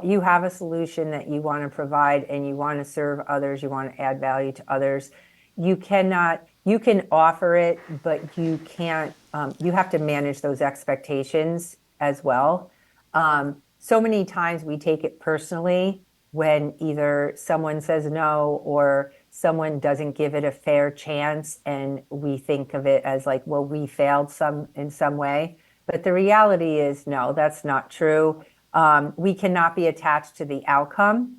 you have a solution that you want to provide and you want to serve others, you want to add value to others. You can offer it, but you can't, you have to manage those expectations as well. So many times we take it personally when either someone says no or someone doesn't give it a fair chance, and we think of it as like, well, we failed in some way. But the reality is, no, that's not true. We cannot be attached to the outcome.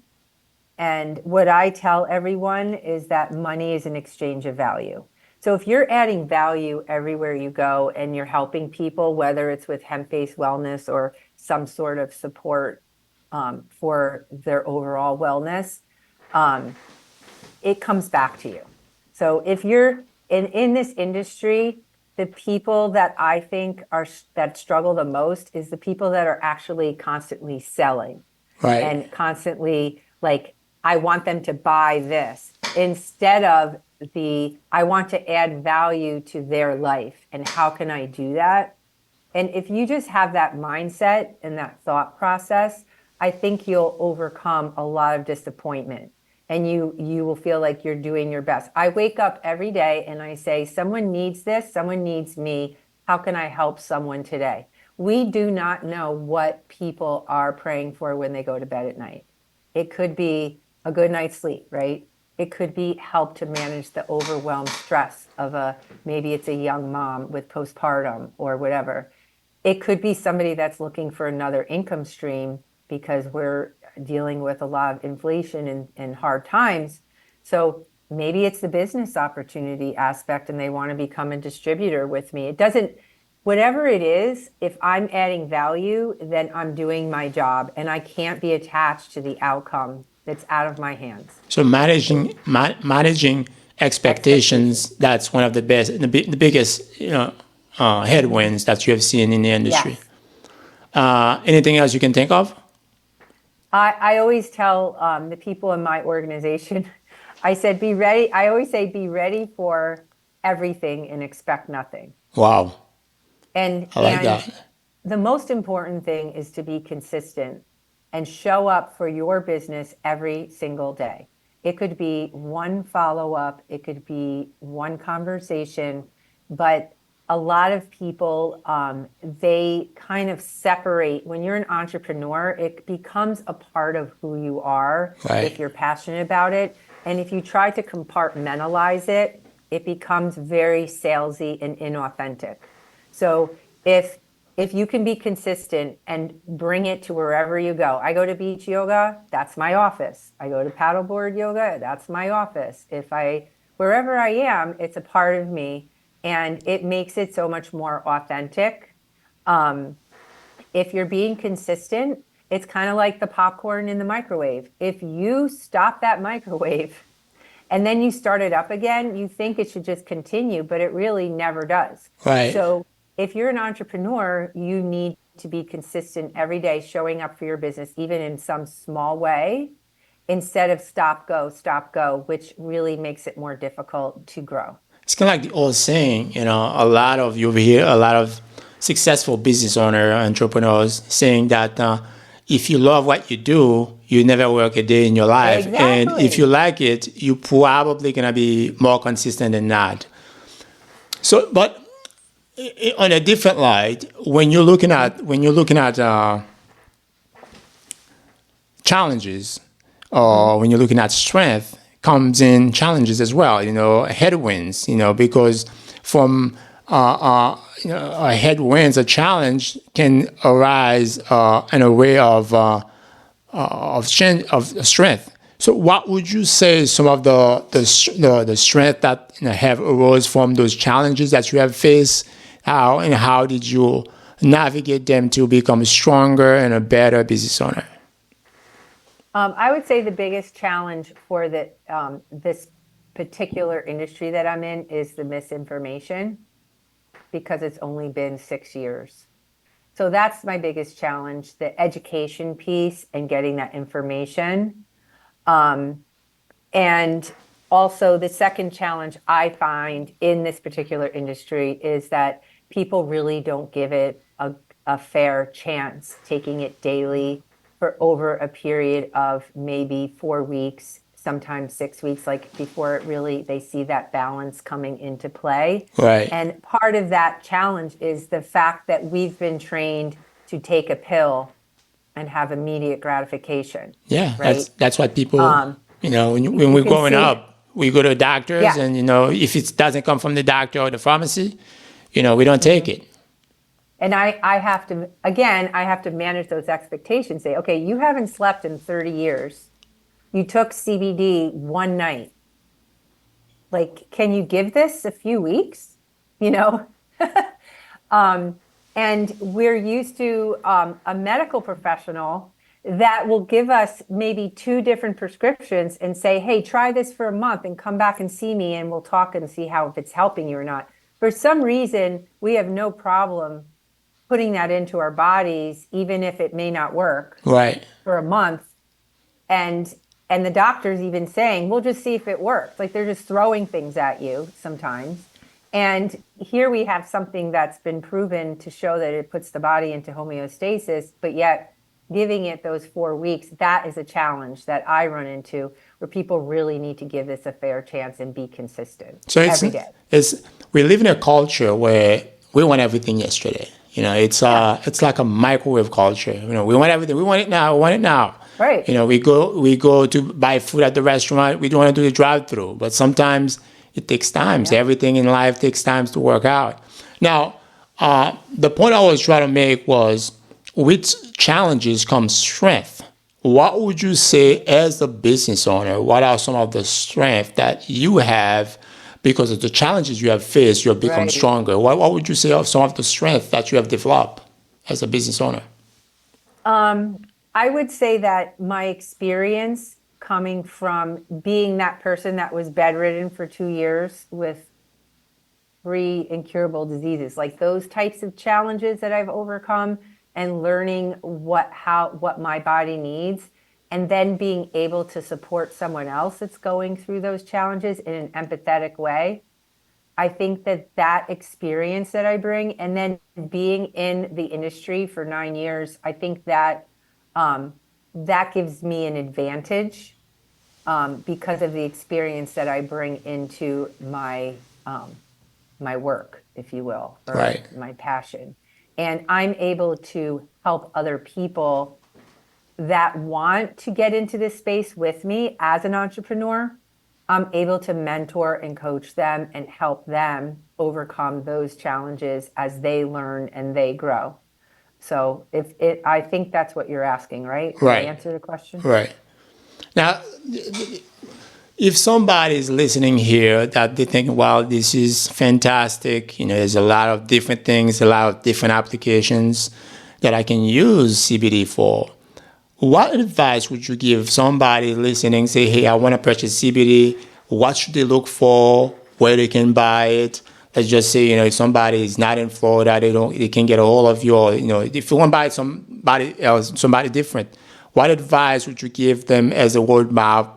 And what I tell everyone is that money is an exchange of value. So if you're adding value everywhere you go and you're helping people, whether it's with hemp-based wellness or some sort of support for their overall wellness, it comes back to you. So if you're in this industry, the people that I think that struggle the most is the people that are actually constantly selling, Right. and constantly like, I want them to buy this instead of I want to add value to their life. And how can I do that? And if you just have that mindset and that thought process, I think you'll overcome a lot of disappointment, and you will feel like you're doing your best. I wake up every day and I say, someone needs this, someone needs me. How can I help someone today? We do not know what people are praying for when they go to bed at night. It could be a good night's sleep, right? It could be help to manage the overwhelmed stress of maybe it's a young mom with postpartum or whatever. It could be somebody that's looking for another income stream because we're dealing with a lot of inflation and hard times. So maybe it's the business opportunity aspect and they want to become a distributor with me. Whatever it is, if I'm adding value, then I'm doing my job, and I can't be attached to the outcome that's out of my hands. So managing expectations, that's one of the biggest headwinds that you have seen in the industry. Yes. Anything else you can think of? I always tell the people in my organization, I said, be ready. I always say, be ready for everything and expect nothing. Wow. And I like that. The most important thing is to be consistent and show up for your business every single day. It could be one follow-up, it could be one conversation, but a lot of people, they kind of separate. When you're an entrepreneur, it becomes a part of who you are, right, if you're passionate about it. And if you try to compartmentalize it, it becomes very salesy and inauthentic. So if you can be consistent and bring it to wherever you go. I go to beach yoga, that's my office. I go to paddleboard yoga, that's my office. Wherever I am, it's a part of me, and it makes it so much more authentic. If you're being consistent, it's kind of like the popcorn in the microwave. If you stop that microwave and then you start it up again, you think it should just continue, but it really never does. Right. So if you're an entrepreneur, you need to be consistent every day, showing up for your business, even in some small way, instead of stop, go, which really makes it more difficult to grow. It's kind of like the old saying, you hear a lot of successful business entrepreneurs saying that if you love what you do, you never work a day in your life. Exactly. And if you like it, you probably going to be more consistent than not. So, but on a different light, when you're looking at challenges, or when you're looking at strength, comes in challenges as well. Headwinds. Because from headwinds, a challenge can arise in a way of strength. So, what would you say is some of the strength that have arose from those challenges that you have faced? How did you navigate them to become stronger and a better business owner? I would say the biggest challenge for this particular industry that I'm in is the misinformation, because it's only been 6 years. So that's my biggest challenge, the education piece and getting that information. And also the second challenge I find in this particular industry is that people really don't give it a fair chance, taking it daily for over a period of maybe 4 weeks, sometimes 6 weeks, like before it really, they see that balance coming into play. Right. And part of that challenge is the fact that we've been trained to take a pill and have immediate gratification. Yeah, right. that's what people, when You we're can growing see, up, we go to doctors, yeah. and if it doesn't come from the doctor or the pharmacy, we don't take it. And I have to, again, I have to manage those expectations. Say, okay, you haven't slept in 30 years. You took CBD one night. Like, can you give this a few weeks? You know? And we're used to a medical professional that will give us maybe 2 different prescriptions and say, hey, try this for a month and come back and see me and we'll talk and see how if it's helping you or not. For some reason, we have no problem putting that into our bodies, even if it may not work Right. for a month. And the doctor's even saying, we'll just see if it works. Like they're just throwing things at you sometimes. And here we have something that's been proven to show that it puts the body into homeostasis, but yet giving it those 4 weeks, that is a challenge that I run into where people really need to give this a fair chance and be consistent So every day. we live in a culture where we want everything yesterday. It's like a microwave culture. We want everything. We want it now. We want it now. Right. We go to buy food at the restaurant. We don't want to do the drive-through, but sometimes it takes time. Yeah. Everything in life takes time to work out. Now, the point I was trying to make was, with challenges comes strength. What would you say as a business owner? What are some of the strengths that you have because of the challenges you have faced? You have become Right. stronger. What would you say of some of the strengths that you have developed as a business owner? I would say that my experience coming from being that person that was bedridden for 2 years with 3 incurable diseases, like those types of challenges that I've overcome and learning what my body needs, and then being able to support someone else that's going through those challenges in an empathetic way. I think that experience that I bring, and then being in the industry for 9 years, I think that that gives me an advantage because of the experience that I bring into my my work, if you will, or Right. my passion. And I'm able to help other people that want to get into this space with me as an entrepreneur. I'm able to mentor and coach them and help them overcome those challenges as they learn and they grow. So I think that's what you're asking, right? Did I Right. answer the question? Right. Now, if somebody is listening here that they think, wow, this is fantastic, there's a lot of different things, a lot of different applications that I can use CBD for, what advice would you give somebody listening, say, hey, I want to purchase CBD, what should they look for, where they can buy it? Let's just say, if somebody is not in Florida, they can get a hold of you, or, if you want to buy somebody else, somebody different, what advice would you give them as a roadmap,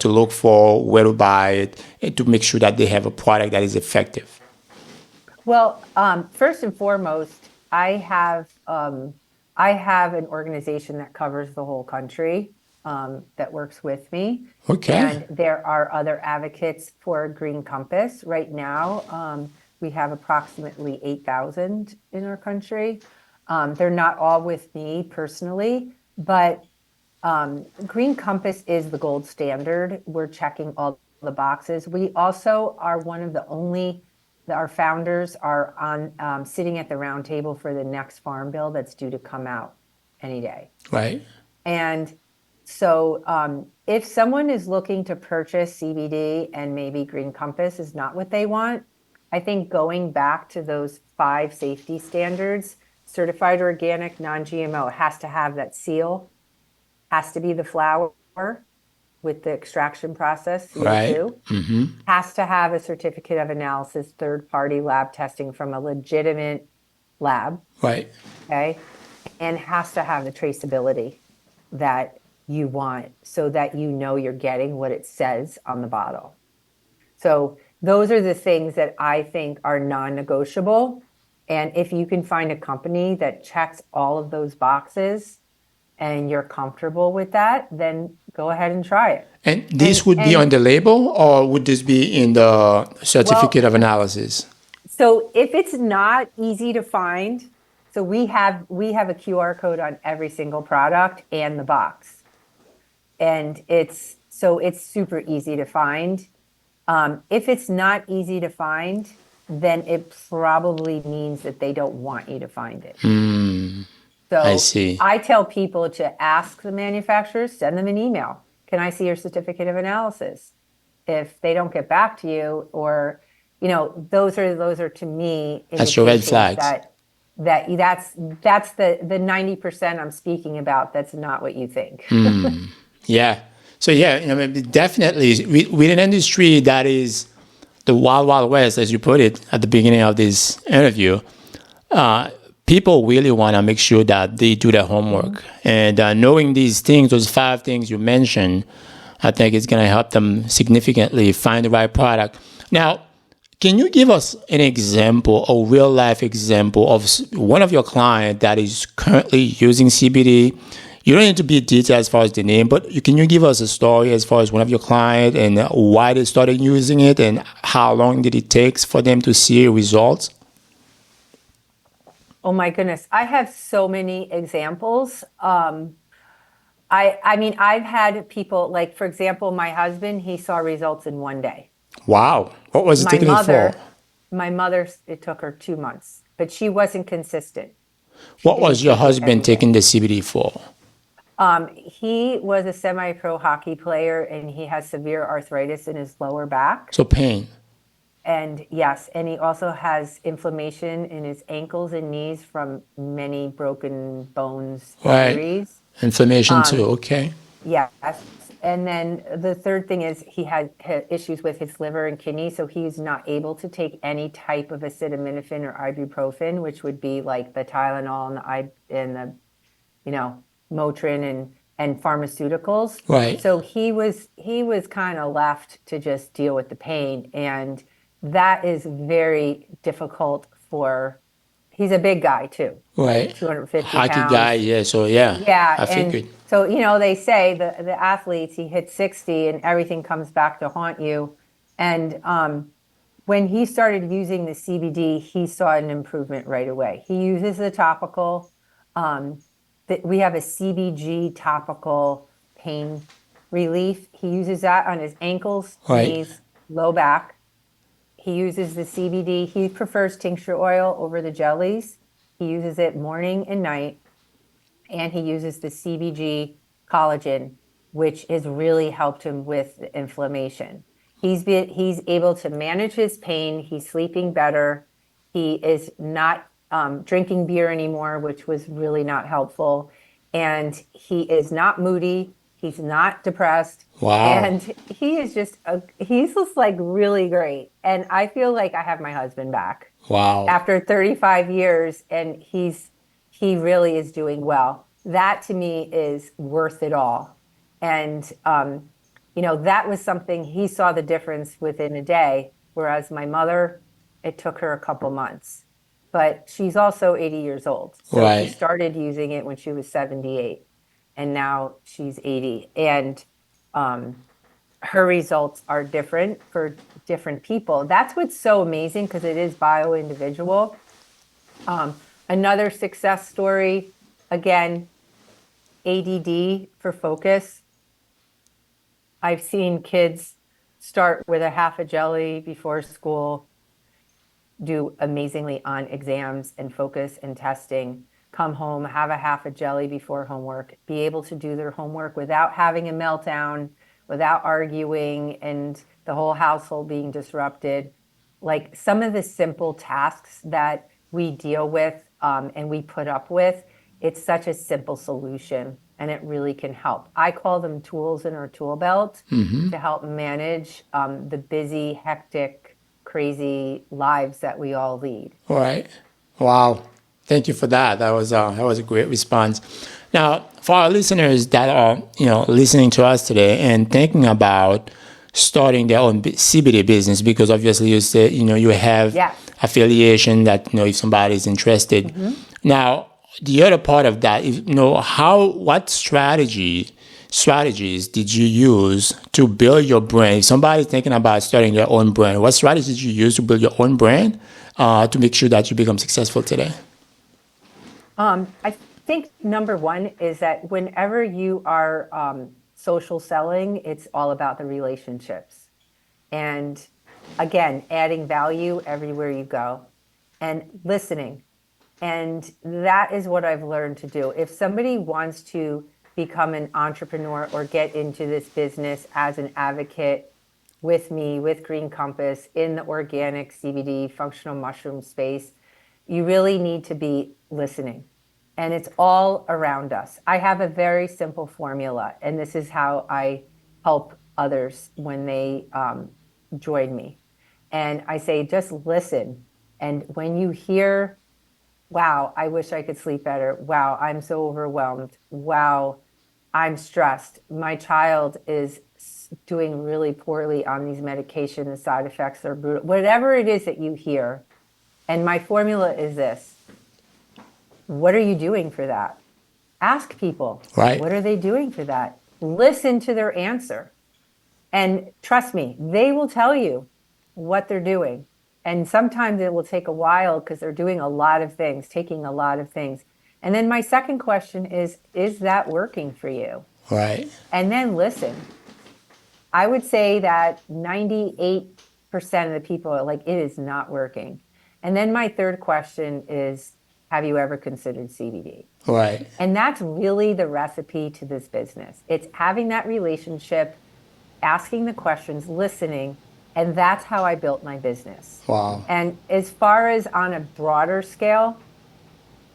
to look for, where to buy it, and to make sure that they have a product that is effective? Well, first and foremost, I have an organization that covers the whole country that works with me. Okay. And there are other advocates for Green Compass. Right now, we have approximately 8,000 in our country. They're not all with me personally, but Green Compass is the gold standard. We're checking all the boxes. We also are one of the only, our founders are on sitting at the round table for the next farm bill that's due to come out any day. Right. And so if someone is looking to purchase CBD and maybe Green Compass is not what they want, I think going back to those 5 safety standards, certified organic, non-GMO, it has to have that seal, has to be the flower with the extraction process, CO2, Right. Mm-hmm. has to have a certificate of analysis, third-party lab testing from a legitimate lab, Right. okay, and has to have the traceability that you want so that you know you're getting what it says on the bottle. So those are the things that I think are non-negotiable. And if you can find a company that checks all of those boxes, and you're comfortable with that, then go ahead and try it. And this would be on the label, or would this be in the certificate of analysis? So if it's not easy to find, so we have a QR code on every single product and the box, and it's super easy to find. If it's not easy to find, then it probably means that they don't want you to find it. So I see. I tell people to ask the manufacturers, send them an email. Can I see your certificate of analysis? If they don't get back to you, or those are to me That's your red flags. That's the 90% I'm speaking about. That's not what you think. Yeah. So definitely with an industry that is the wild, wild west, as you put it at the beginning of this interview, people really want to make sure that they do their homework. And knowing these things, those 5 things you mentioned, I think it's going to help them significantly find the right product. Now, can you give us an example, a real life example of one of your clients that is currently using CBD? You don't need to be detailed as far as the name, but can you give us a story as far as one of your clients and why they started using it and how long did it take for them to see results? Oh my goodness. I have so many examples. I've had people, like, for example, my husband, he saw results in 1 day. Wow. What was it taking for? My mother, it took her 2 months, but she wasn't consistent. What was your husband taking the CBD for? He was a semi-pro hockey player, and he has severe arthritis in his lower back. So pain. And yes, and he also has inflammation in his ankles and knees from many broken bones, injuries. Inflammation too, okay. Yes. And then the third thing is he had issues with his liver and kidney, so he's not able to take any type of acetaminophen or ibuprofen, which would be like the Tylenol and the Motrin and pharmaceuticals. Right. So he was kind of left to just deal with the pain, and that is very difficult for. He's a big guy too. Right. 250 hockey pounds. guy, yeah. So yeah. I and figured. so they say the athletes, he hits 60 and everything comes back to haunt you. And when he started using the CBD, he saw an improvement right away. He uses the topical. We have a CBG topical pain relief. He uses that on his ankles, knees, low back. He uses the CBD. He prefers tincture oil over the jellies. He uses it morning and night. And he uses the CBG collagen, which has really helped him with inflammation. He's able to manage his pain. He's sleeping better. He is not drinking beer anymore, which was really not helpful. And he is not moody. He's not depressed. Wow. And he's just like really great. And I feel like I have my husband back. Wow. After 35 years, and he really is doing well. That to me is worth it all. And, that was something he saw the difference within a day, whereas my mother, it took her a couple months. But she's also 80 years old. So she started using it when she was 78. And now she's 80. And her results are different for different people. That's what's so amazing, because it is bio-individual. Another success story, again, ADD for focus. I've seen kids start with a half a jelly before school, do amazingly on exams and focus and testing, come home, have a half a jelly before homework, be able to do their homework without having a meltdown, without arguing, and the whole household being disrupted. Like some of the simple tasks that we deal with and we put up with, it's such a simple solution, and it really can help. I call them tools in our tool belt to help manage the busy, hectic, crazy lives that we all lead. All right. Wow. Thank you for that. That was a great response. Now, for our listeners that are listening to us today and thinking about starting their own CBD business, because obviously you said you have affiliation that if somebody is interested. Now, the other part of that is, what strategies did you use to build your brand? If somebody's thinking about starting their own brand, what strategies did you use to build your own brand to make sure that you become successful today? I think number one is that whenever you are social selling, it's all about the relationships. And again, adding value everywhere you go and listening. And that is what I've learned to do. If somebody wants to become an entrepreneur or get into this business as an advocate with me, with Green Compass, in the organic CBD functional mushroom space, you really need to be listening. And it's all around us. I have a very simple formula, and this is how I help others when they join me. And I say, just listen. And when you hear, wow, I wish I could sleep better. Wow, I'm so overwhelmed. Wow, I'm stressed. My child is doing really poorly on these medications. The side effects are brutal. Whatever it is that you hear. And my formula is this. What are you doing for that? Ask people, Right. What are they doing for that? Listen to their answer. And trust me, they will tell you what they're doing. And sometimes it will take a while because they're doing a lot of things, taking a lot of things. And then my second question is that working for you? Right. And then listen. I would say that 98% of the people are like, it is not working. And then my third question is, have you ever considered CBD? Right. And that's really the recipe to this business. It's having that relationship, asking the questions, listening, and that's how I built my business. Wow. And as far as on a broader scale,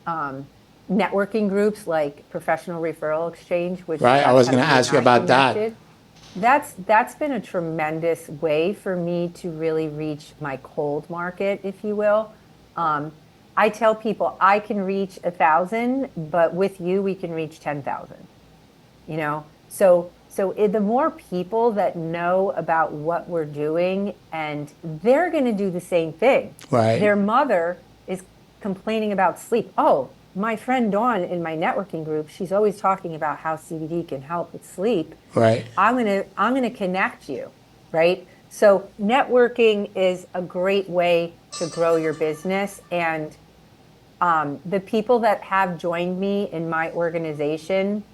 networking groups like Professional Referral Exchange, which Right. I was going to ask you about that. That's been a tremendous way for me to really reach my cold market, if you will. I tell people I can reach 1,000, but with you, we can reach 10,000. So the more people that know about what we're doing, and they're going to do the same thing. Right. Their mother is complaining about sleep. Oh, my friend Dawn in my networking group, she's always talking about how CBD can help with sleep. Right. I'm gonna connect you, right? So networking is a great way to grow your business. And the people that have joined me in my organization,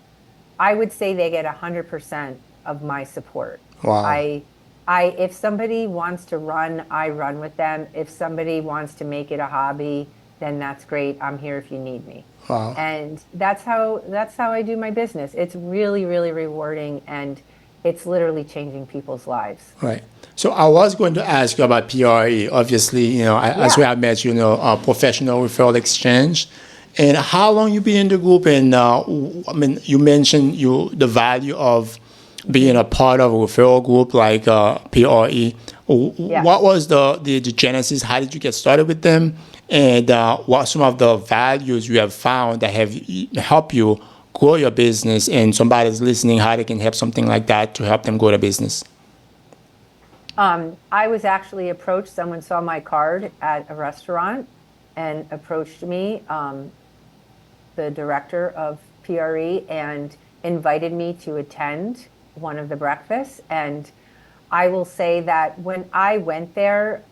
I would say they get 100% of my support. Wow. If somebody wants to run, I run with them. If somebody wants to make it a hobby, then that's great. I'm here if you need me. Wow. And that's how I do my business. It's really, really rewarding, and it's literally changing people's lives. Right. So I was going to ask you about PRE. Obviously, as we have met, Professional Referral Exchange. And how long you been in the group? And you mentioned the value of being a part of a referral group like PRE. Yes. What was the genesis? How did you get started with them? And what some of the values you have found that have helped you grow your business? And somebody's listening, how they can help something like that to help them grow their business? I was actually approached. Someone saw my card at a restaurant and approached me, the director of PRE, and invited me to attend one of the breakfasts. And I will say that when I went there,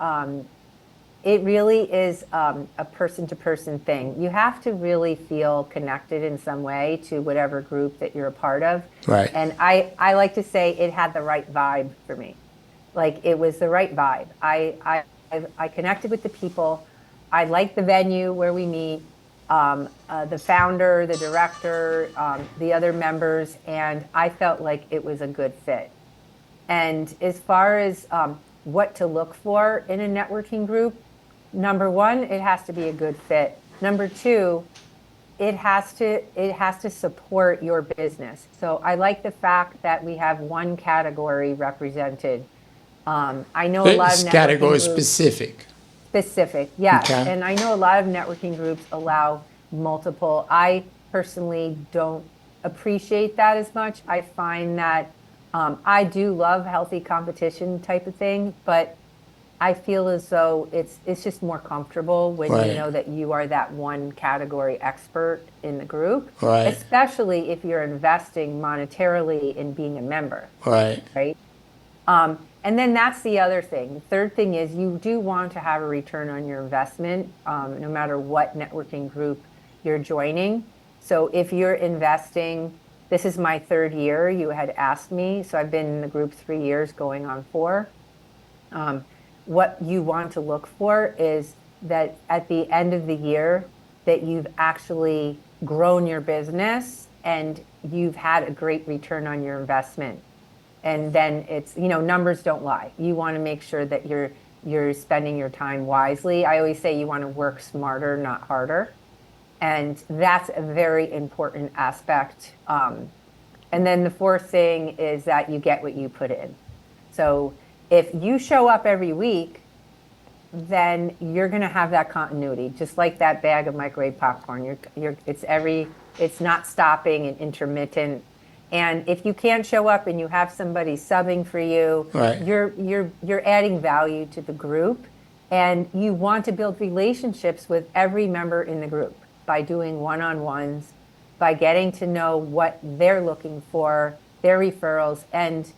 it really is a person-to-person thing. You have to really feel connected in some way to whatever group that you're a part of. Right. And I like to say it had the right vibe for me. Like, it was the right vibe. I connected with the people. I liked the venue where we meet, the founder, the director, the other members, and I felt like it was a good fit. And as far as what to look for in a networking group, number one, it has to be a good fit. Number two, it has to support your business. So I like the fact that we have one category represented. I know a lot of networking category groups, specific. Specific, yes. Okay. And I know a lot of networking groups allow multiple. I personally don't appreciate that as much. I find that I do love healthy competition type of thing, but I feel as though it's just more comfortable when you Right. know that you are that one category expert in the group, Right. especially if you're investing monetarily in being a member, Right. right? And then that's the other thing. The third thing is you do want to have a return on your investment, no matter what networking group you're joining. So if you're investing, this is my third year, you had asked me. So I've been in the group 3 years, going on four. Um, what you want to look for is that at the end of the year, that you've actually grown your business and you've had a great return on your investment. And then it's, numbers don't lie. You want to make sure that you're spending your time wisely. I always say you want to work smarter, not harder. And that's a very important aspect. And then the fourth thing is that you get what you put in. So if you show up every week, then you're going to have that continuity, just like that bag of microwave popcorn. It's not stopping and intermittent. And if you can't show up and you have somebody subbing for you, Right. you're adding value to the group, and you want to build relationships with every member in the group by doing one-on-ones, by getting to know what they're looking for, their referrals. And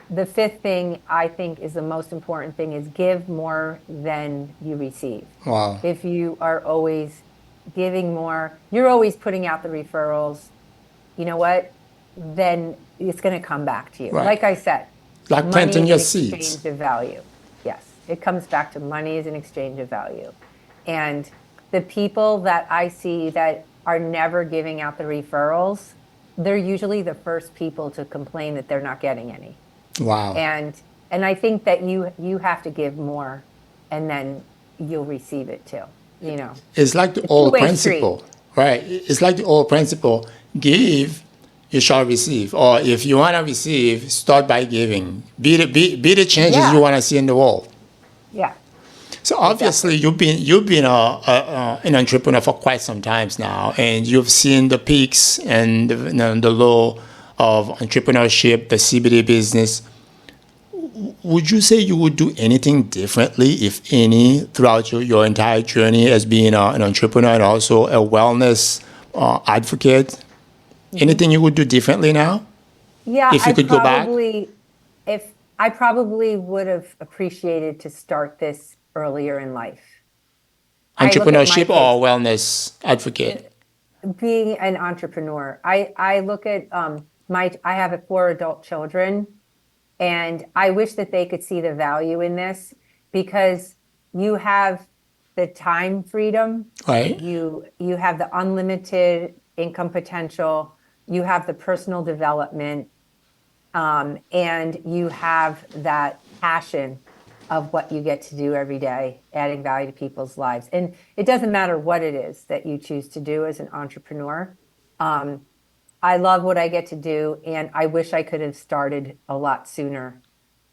the fifth thing I think is the most important thing is give more than you receive. Wow. If you are always giving more, you're always putting out the referrals, you know what? Then it's going to come back to you. Right. Like I said, Like money planting your is an seeds. exchange of value. Yes, it comes back to money is an exchange of value. And the people that I see that are never giving out the referrals, they're usually the first people to complain that they're not getting any. Wow. And I think that you have to give more, and then you'll receive it too. It's like the It's old two-way principle, right? It's like the old principle: give, you shall receive. Or if you want to receive, start by giving. Be the changes Yeah. you want to see in the world. Yeah. So obviously, you've been an entrepreneur for quite some times now, and you've seen the peaks and the low of entrepreneurship, the CBD business. Would you say you would do anything differently, if any, throughout your entire journey as being an entrepreneur and also a wellness advocate? Mm-hmm. Anything you would do differently now? Yeah, If you could go back? If I probably would have appreciated to start this earlier in life. I look at my Entrepreneurship or kids. wellness advocate? Being an entrepreneur, I look at I have 4 adult children, and I wish that they could see the value in this, because you have the time freedom, Right. you have the unlimited income potential, you have the personal development, and you have that passion of what you get to do every day, adding value to people's lives. And it doesn't matter what it is that you choose to do as an entrepreneur. I love what I get to do, and I wish I could have started a lot sooner.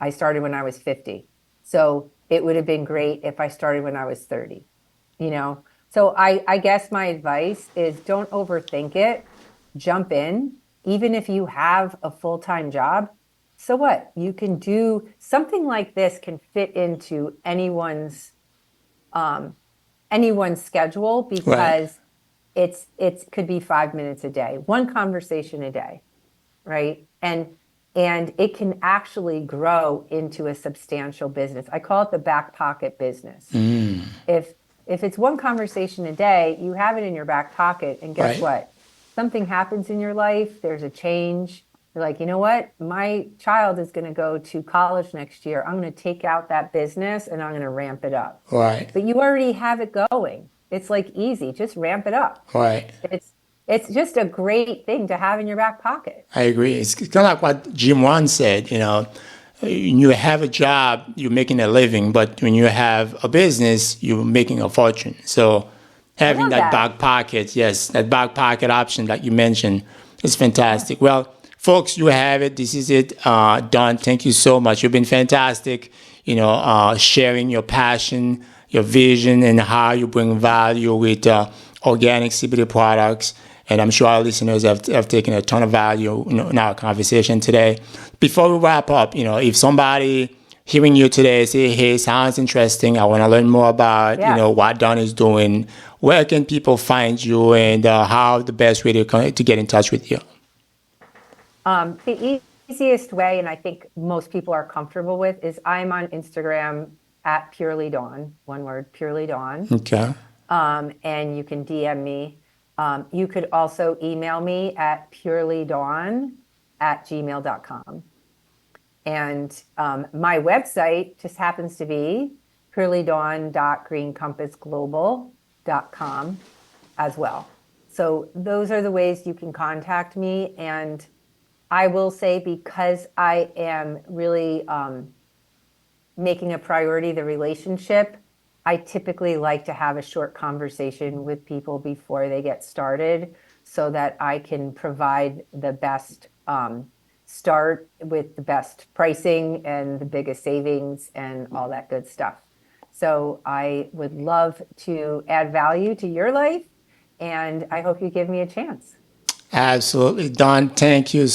I started when I was 50. So it would have been great if I started when I was 30, So I guess my advice is don't overthink it. Jump in. Even if you have a full-time job, so what? You can do something like this, can fit into anyone's schedule, because it could be 5 minutes a day, one conversation a day, right? And it can actually grow into a substantial business. I call it the back pocket business. If it's one conversation a day, you have it in your back pocket, and guess Right. what? Something happens in your life, there's a change. You're like, you know what? My child is going to go to college next year. I'm going to take out that business and I'm going to ramp it up. Right. But you already have it going. It's like easy, just ramp it up. Right. It's just a great thing to have in your back pocket. I agree. It's kind of like what Jim Rohn said, when you have a job, you're making a living, but when you have a business, you're making a fortune. So having love that that. back pocket, yes, that back pocket option that you mentioned is fantastic. Well, folks, you have it. This is it. Dawn, thank you so much. You've been fantastic, sharing your passion, your vision, and how you bring value with organic CBD products. And I'm sure our listeners have taken a ton of value in our conversation today. Before we wrap up, if somebody hearing you today say, hey, sounds interesting. I want to learn more about, Yeah. what Dawn is doing. Where can people find you, and how the best way to get in touch with you? The easiest way, and I think most people are comfortable with, is I'm on Instagram at Purely Dawn, one word, Purely Dawn. Okay. And you can DM me. You could also email me at purelydawn@gmail.com. And my website just happens to be purelydawn.greencompassglobal.com as well. So those are the ways you can contact me. And I will say, because I am really making a priority the relationship, I typically like to have a short conversation with people before they get started so that I can provide the best start with the best pricing and the biggest savings and all that good stuff. So I would love to add value to your life, and I hope you give me a chance. Absolutely. Dawn, thank you.